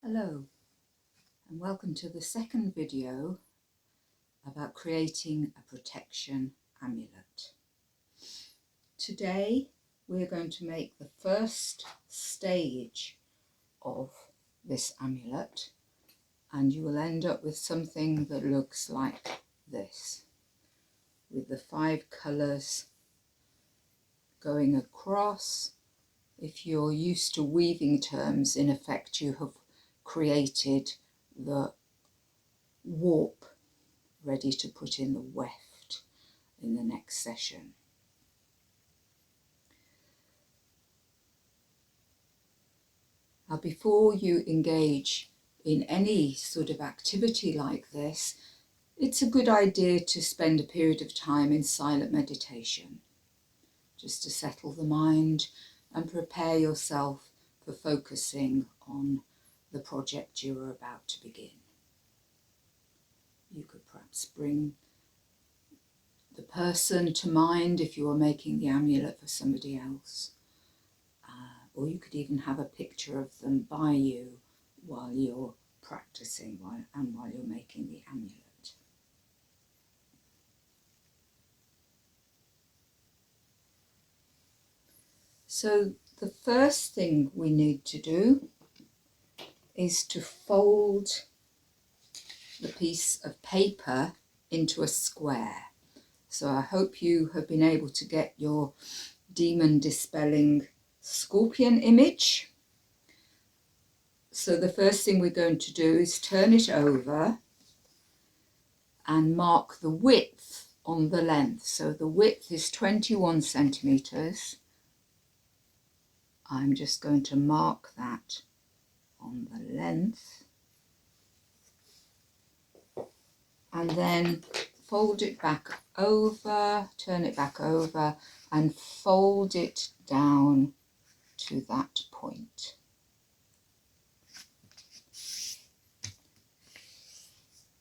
Hello and welcome to the second video about creating a protection amulet. Today we're going to make the first stage of this amulet, and you will end up with something that looks like this, with the 5 colours going across. If you're used to weaving terms, in effect you have created the warp ready to put in the weft in the next session. Now, before you engage in any sort of activity like this, it's a good idea to spend a period of time in silent meditation, just to settle the mind and prepare yourself for focusing on the project you are about to begin. You could perhaps bring the person to mind if you are making the amulet for somebody else, or you could even have a picture of them by you while you're practicing and while you're making the amulet. So the first thing we need to do is to fold the piece of paper into a square. So I hope you have been able to get your demon dispelling scorpion image. So the first thing we're going to do is turn it over and mark the width on the length. So the width is 21 centimeters. I'm just going to mark that on the length, and then fold it back over, turn it back over and fold it down to that point.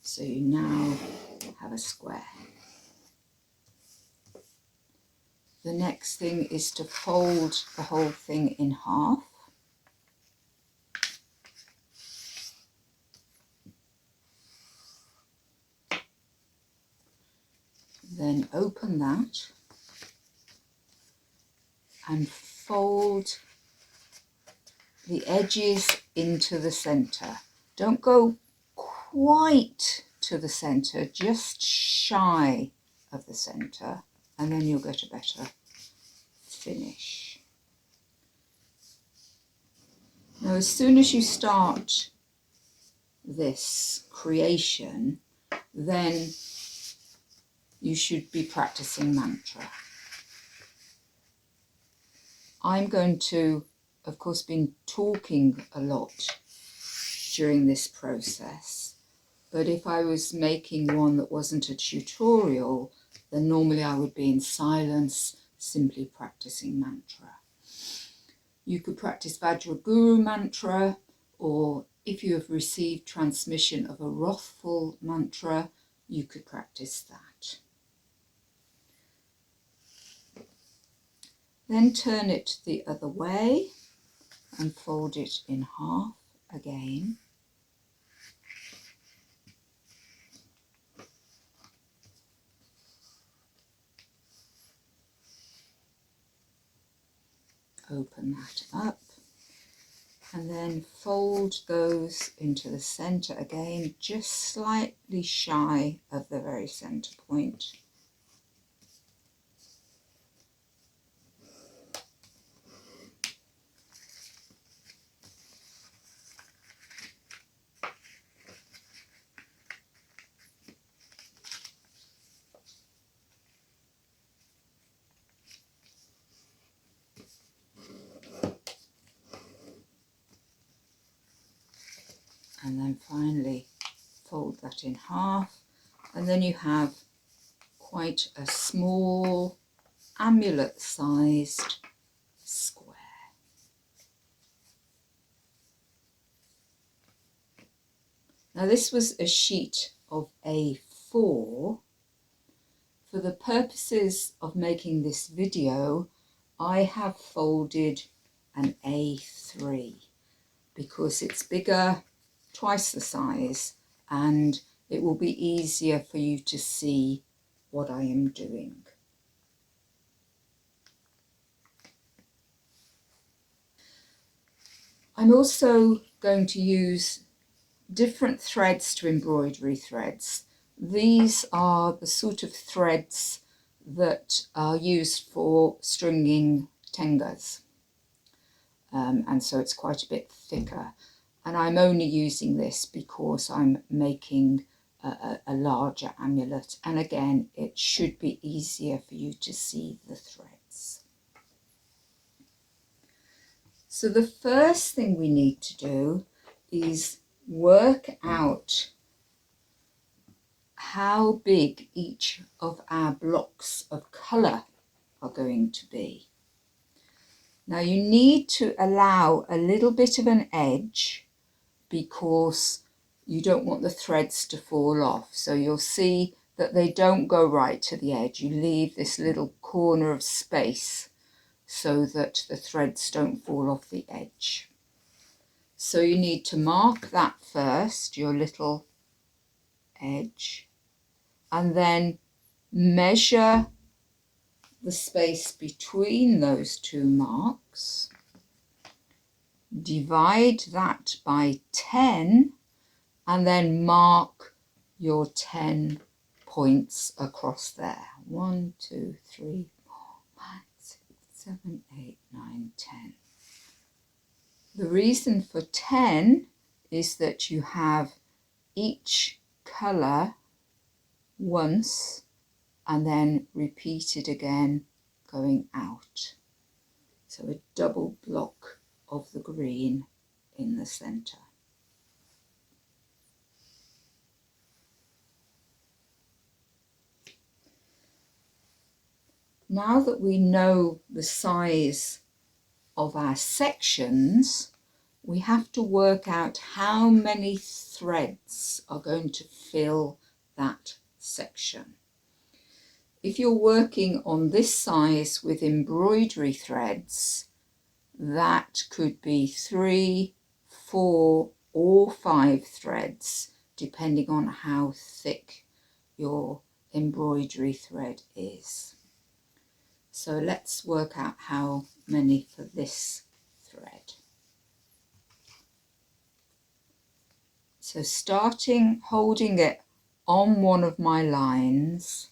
So you now have a square. The next thing is to fold the whole thing in half. Then open that and fold the edges into the centre. Don't go quite to the centre, just shy of the centre, and then you'll get a better finish. Now, as soon as you start this creation, then you should be practicing mantra. I'm going to, of course, been talking a lot during this process, but if I was making one that wasn't a tutorial, then normally I would be in silence, simply practicing mantra. You could practice Vajraguru mantra, or if you have received transmission of a wrathful mantra, you could practice that. Then turn it the other way and fold it in half again. Open that up and then fold those into the centre again, just slightly shy of the very centre point. And then finally fold that in half, and then you have quite a small amulet-sized square. Now, this was a sheet of A4. For the purposes of making this video, I have folded an A3 because it's bigger twice the size, and it will be easier for you to see what I am doing. I'm also going to use different threads to embroidery threads. These are the sort of threads that are used for stringing tengas, and so it's quite a bit thicker. And I'm only using this because I'm making a larger amulet, and again it should be easier for you to see the threads. So the first thing we need to do is work out how big each of our blocks of colour are going to be. Now you need to allow a little bit of an edge because you don't want the threads to fall off. So you'll see that they don't go right to the edge. You leave this little corner of space so that the threads don't fall off the edge. So you need to mark that first, your little edge, and then measure the space between those two marks, divide that by 10, and then mark your 10 points across there. 1, 2, 3, 4, 5, 6, 7, 8, 9, 10. The reason for 10 is that you have each colour once and then repeat it again going out. So a double block of the green in the centre. Now that we know the size of our sections, we have to work out how many threads are going to fill that section. If you're working on this size with embroidery threads, that could be 3, 4 or 5 threads, depending on how thick your embroidery thread is. So let's work out how many for this thread. So starting, holding it on one of my lines,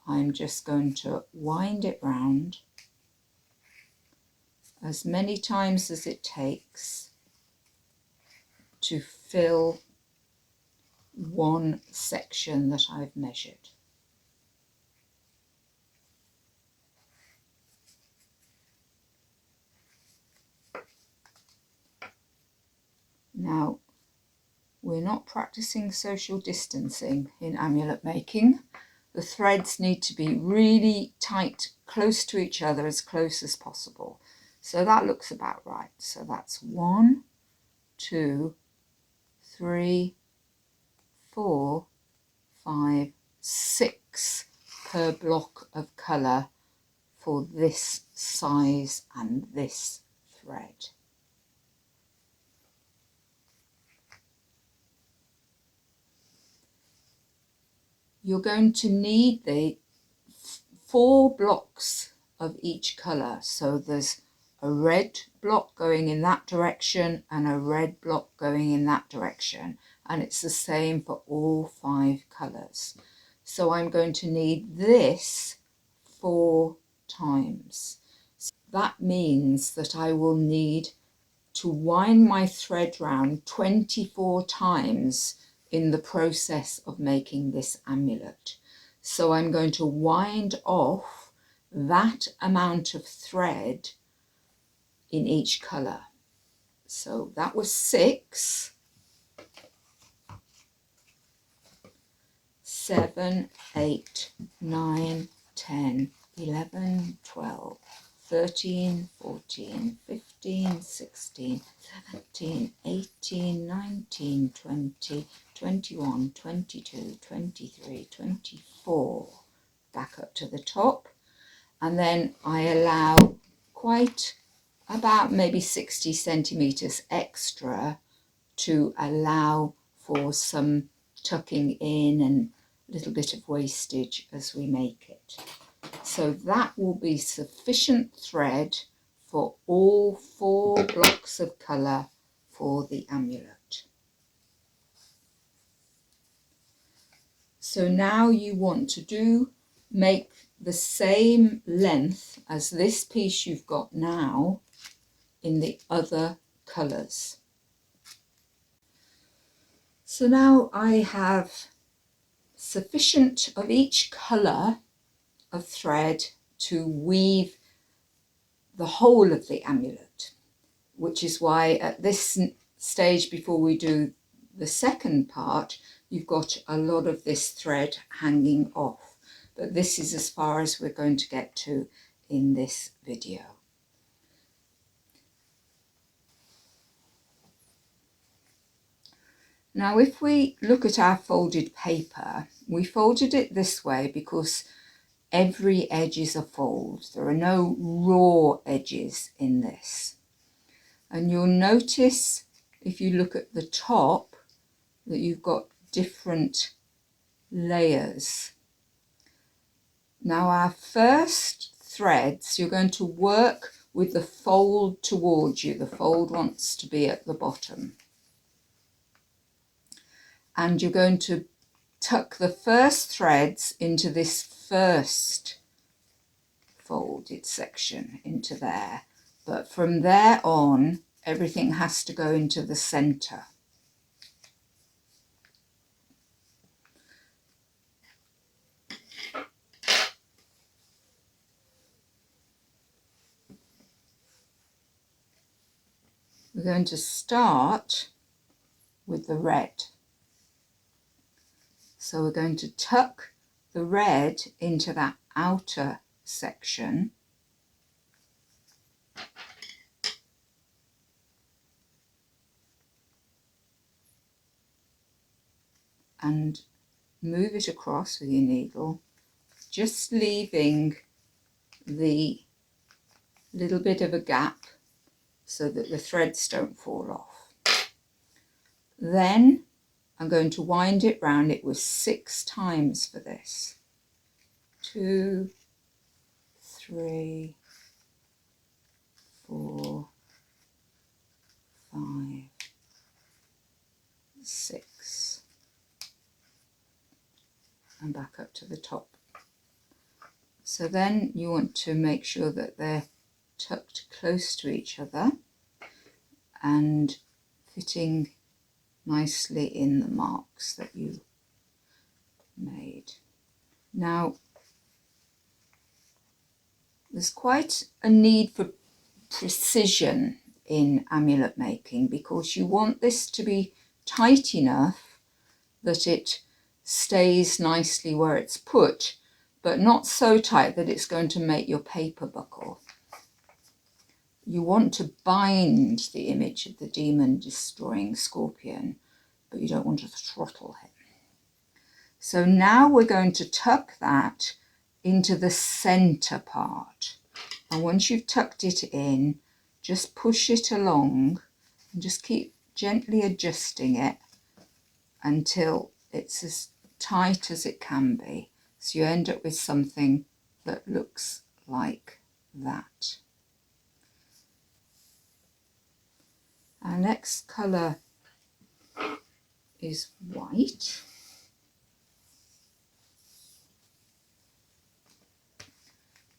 I'm just going to wind it round as many times as it takes to fill one section that I've measured. Now, we're not practicing social distancing in amulet making. The threads need to be really tight, close to each other, as close as possible. So that looks about right. So that's 1, 2, 3, 4, 5, 6 per block of colour for this size and this thread. You're going to need the 4 blocks of each colour. So there's a red block going in that direction and a red block going in that direction. And it's the same for all 5 colours. So I'm going to need this 4 times. So that means that I will need to wind my thread round 24 times in the process of making this amulet. So I'm going to wind off that amount of thread in each colour. So that was 6, 7, 8, 9, 10, 11, 12, 13, 14, 15, 16, 17, 18, 19, 20, 21, 22, 23, 24, back up to the top. And then I allow quite about maybe 60 centimetres extra to allow for some tucking in and a little bit of wastage as we make it. So that will be sufficient thread for all 4 blocks of colour for the amulet. So now you want to make the same length as this piece you've got now in the other colours. So now I have sufficient of each colour of thread to weave the whole of the amulet, which is why at this stage, before we do the second part, you've got a lot of this thread hanging off. But this is as far as we're going to get to in this video. Now, if we look at our folded paper, we folded it this way because every edge is a fold. There are no raw edges in this. And you'll notice, if you look at the top, that you've got different layers. Now, our first threads, you're going to work with the fold towards you. The fold wants to be at the bottom. And you're going to tuck the first threads into this first folded section, into there. But from there on, everything has to go into the center. We're going to start with the red. So we're going to tuck the red into that outer section. And move it across with your needle, just leaving the little bit of a gap so that the threads don't fall off. Then I'm going to wind it round. It was 6 times for this. 2, 3, 4, 5, 6, and back up to the top. So then you want to make sure that they're tucked close to each other and fitting nicely in the marks that you made. Now, there's quite a need for precision in amulet making because you want this to be tight enough that it stays nicely where it's put, but not so tight that it's going to make your paper buckle. You want to bind the image of the demon destroying scorpion, but you don't want to throttle him. So now we're going to tuck that into the center part. And once you've tucked it in, just push it along and just keep gently adjusting it until it's as tight as it can be. So you end up with something that looks like that. Our next colour is white.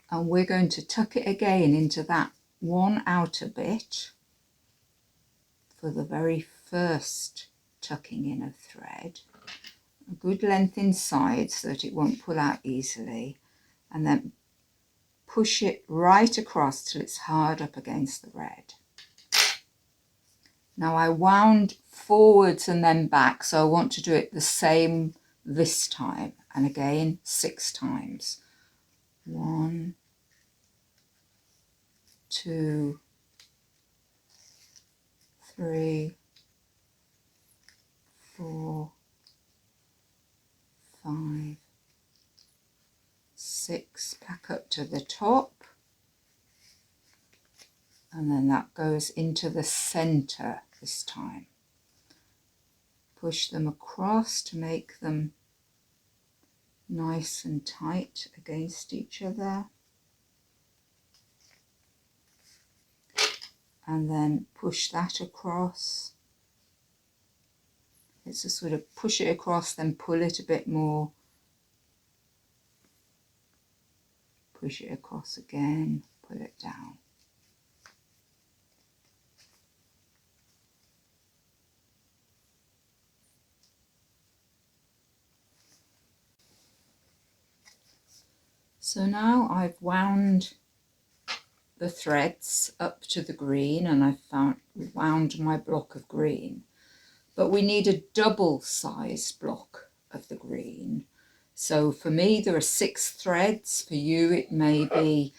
And we're going to tuck it again into that one outer bit for the very first tucking in of thread. A good length inside so that it won't pull out easily, and then push it right across till it's hard up against the red. Now I wound forwards and then back, so I want to do it the same this time, and again 6 times. 1, 2, 3, 4, 5, 6, back up to the top, and then that goes into the center this time. push them across to make them nice and tight against each other. And then push that across. It's a sort of push it across, then pull it a bit more. Push it across again, pull it down. So now I've wound the threads up to the green, and I've wound my block of green. But we need a double-sized block of the green. So for me there are 6 threads. For you it may be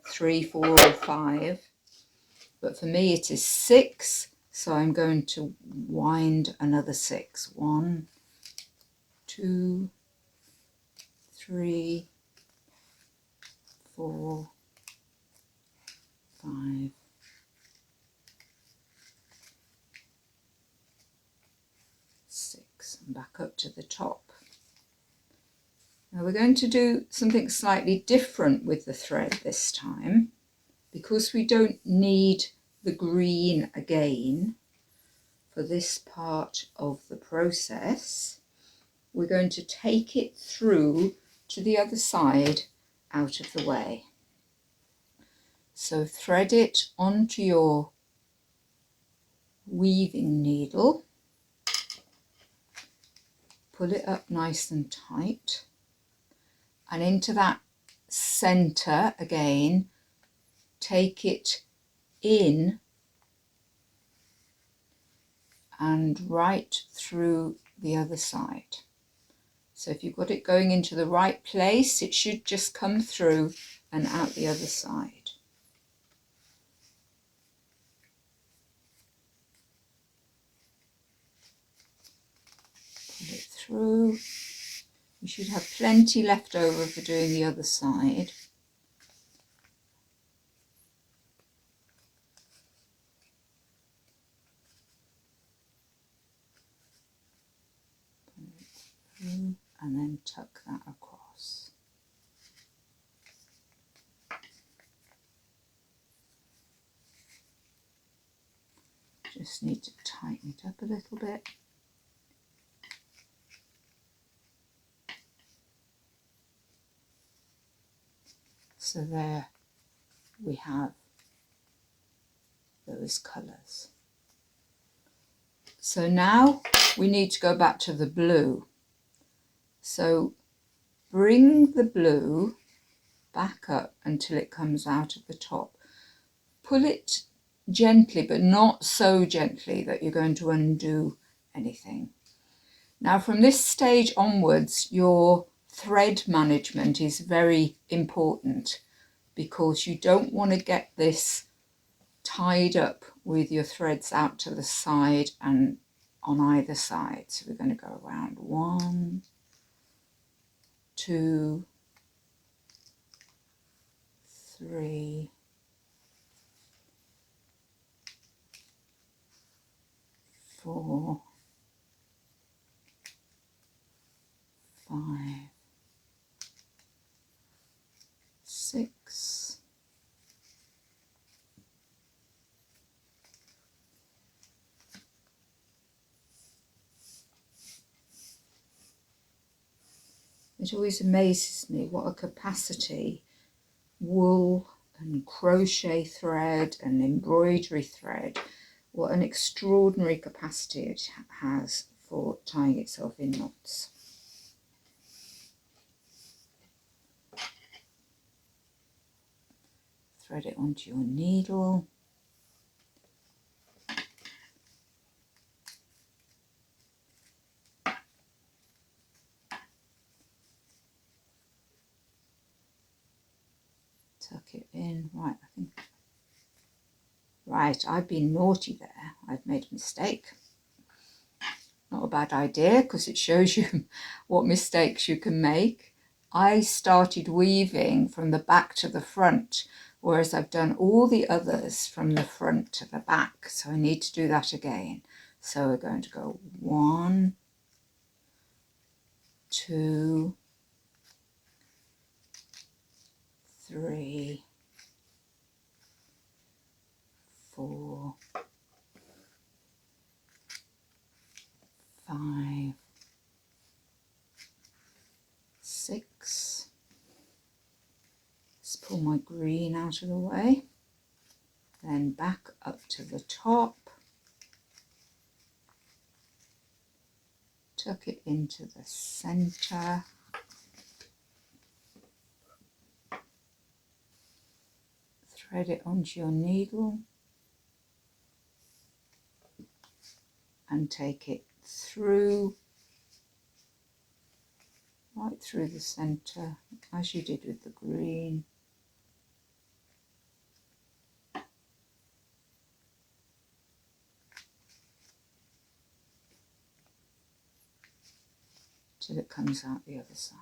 3, 4 or 5. But for me it is 6. So I'm going to wind another 6. 1, 2, 3, 4, 5, 6, and back up to the top. Now we're going to do something slightly different with the thread this time, because we don't need the green again for this part of the process. We're going to take it through to the other side out of the way. So thread it onto your weaving needle, pull it up nice and tight, and into that center again, take it in and right through the other side. So if you've got it going into the right place, it should just come through and out the other side. Pull it through. You should have plenty left over for doing the other side. Pull it through and then tuck that across. Just need to tighten it up a little bit. So there we have those colours. So now we need to go back to the blue. So bring the blue back up until it comes out of the top. Pull it gently, but not so gently that you're going to undo anything. Now from this stage onwards, your thread management is very important, because you don't want to get this tied up with your threads out to the side and on either side. So we're going to go around 1, 2, 3, 4, 5, 6, 7. It always amazes me what a capacity wool and crochet thread and embroidery thread, what an extraordinary capacity it has for tying itself in knots. Thread it onto your needle. Tuck it in. Right, I think. Right, I've been naughty there. I've made a mistake. Not a bad idea, because it shows you what mistakes you can make. I started weaving from the back to the front, whereas I've done all the others from the front to the back. So I need to do that again. So we're going to go 1, 2, 3, 4, 5, 6. Let's pull my green out of the way. Then back up to the top. Tuck it into the center. Thread it onto your needle and take it through, right through the center, as you did with the green. Till it comes out the other side.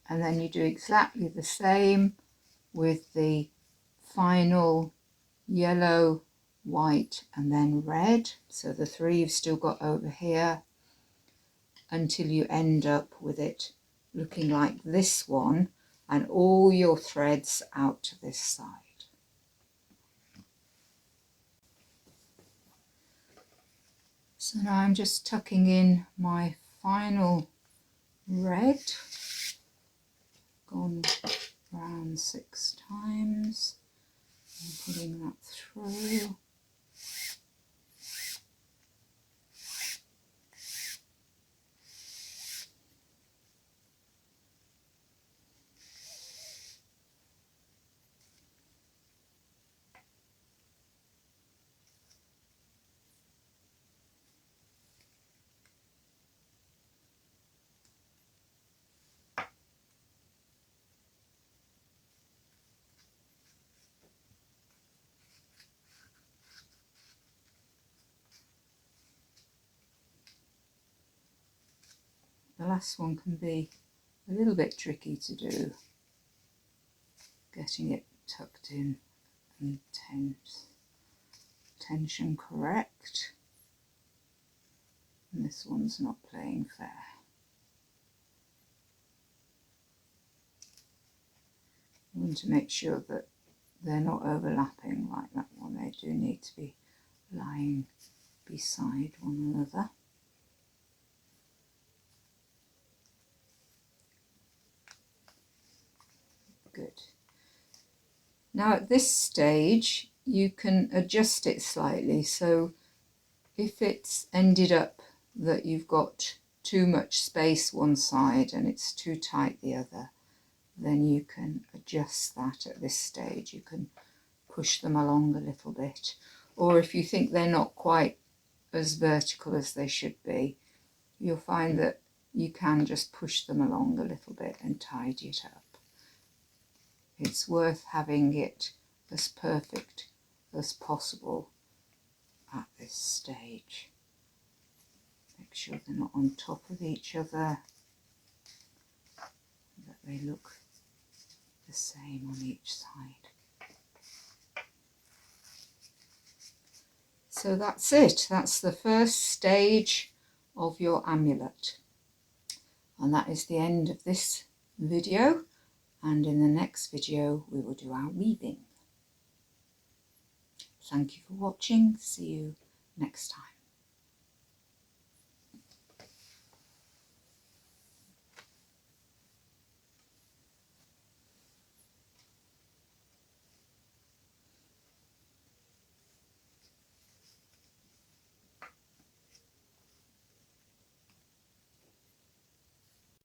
And then you do exactly the same with the final yellow, white and then red. So the 3 you've still got over here until you end up with it looking like this one and all your threads out to this side. So now I'm just tucking in my final red, gone round 6 times, and putting that through. The last one can be a little bit tricky to do, getting it tucked in and tension correct. And this one's not playing fair. You want to make sure that they're not overlapping like that one. They do need to be lying beside one another. Good. Now at this stage you can adjust it slightly, so if it's ended up that you've got too much space one side and it's too tight the other, then you can adjust that at this stage. You can push them along a little bit, or if you think they're not quite as vertical as they should be, you'll find that you can just push them along a little bit and tidy it up. It's worth having it as perfect as possible at this stage. Make sure they're not on top of each other, that they look the same on each side. So that's it. That's the first stage of your amulet. And that is the end of this video. And in the next video, we will do our weaving. Thank you for watching. See you next time.